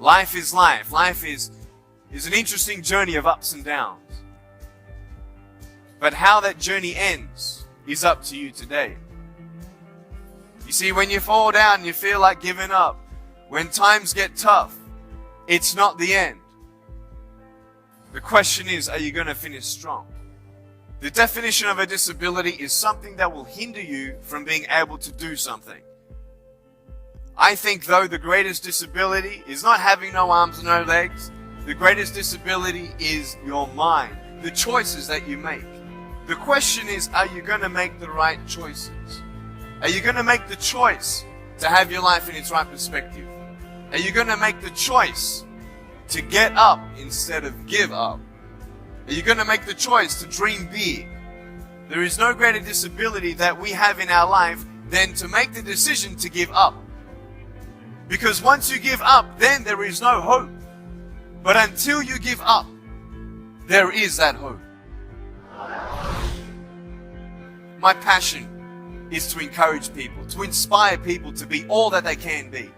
Life is life. Life is an interesting journey of ups and downs. But how that journey ends is up to you today. You see, when you fall down and you feel like giving up, when times get tough, it's not the end. The question is, are you going to finish strong? The definition of a disability is something that will hinder you from being able to do something. I think, though, the greatest disability is not having no arms and no legs. The greatest disability is your mind, the choices that you make. The question is, are you going to make the right choices? Are you going to make the choice to have your life in its right perspective? Are you going to make the choice to get up instead of give up? Are you going to make the choice to dream big? There is no greater disability that we have in our life than to make the decision to give up. Because once you give up, then there is no hope. But until you give up, there is that hope. My passion is to encourage people, to inspire people to be all that they can be.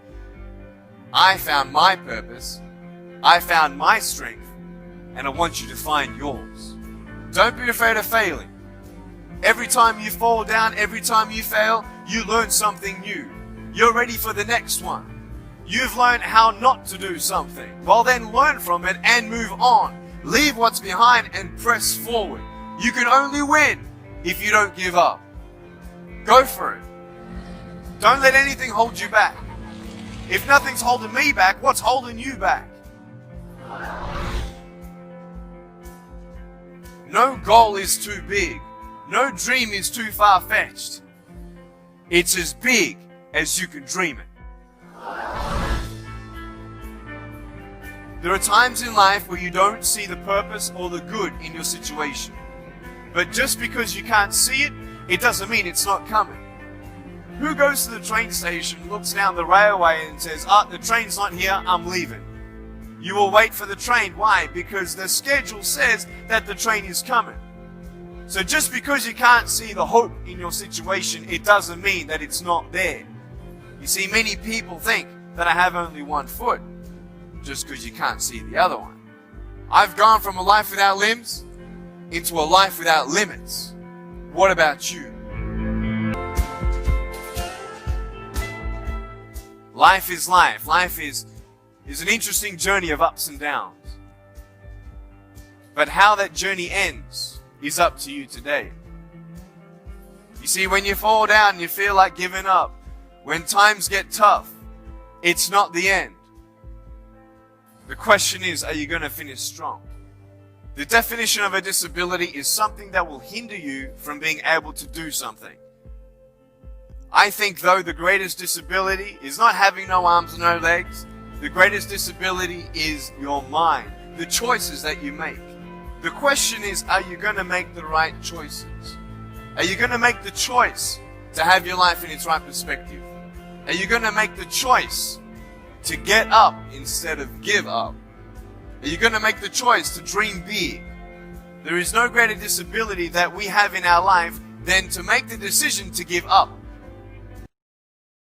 I found my purpose, I found my strength, and I want you to find yours. Don't be afraid of failing. Every time you fall down, every time you fail, you learn something new. You're ready for the next one. You've learned how not to do something. Well, then learn from it and move on. Leave what's behind and press forward. You can only win if you don't give up. Go for it. Don't let anything hold you back. If nothing's holding me back, what's holding you back? No goal is too big. No dream is too far-fetched. It's as big as you can dream it. There are times in life where you don't see the purpose or the good in your situation. But just because you can't see it, it doesn't mean it's not coming. Who goes to the train station, looks down the railway and says, the train's not here, I'm leaving. You will wait for the train. Why? Because the schedule says that the train is coming. So just because you can't see the hope in your situation, it doesn't mean that it's not there. You see, many people think that I have only one foot, just because you can't see the other one. I've gone from a life without limbs into a life without limits. What about you? Life is life. Life is an interesting journey of ups and downs. But how that journey ends is up to you today. You see, when you fall down and you feel like giving up, when times get tough, it's not the end. The question is, are you going to finish strong? The definition of a disability is something that will hinder you from being able to do something. I think, though, the greatest disability is not having no arms and no legs. The greatest disability is your mind, the choices that you make. The question is, are you going to make the right choices? Are you going to make the choice to have your life in its right perspective? Are you going to make the choice to get up instead of give up? Are you going to make the choice to dream big? There is no greater disability that we have in our life than to make the decision to give up.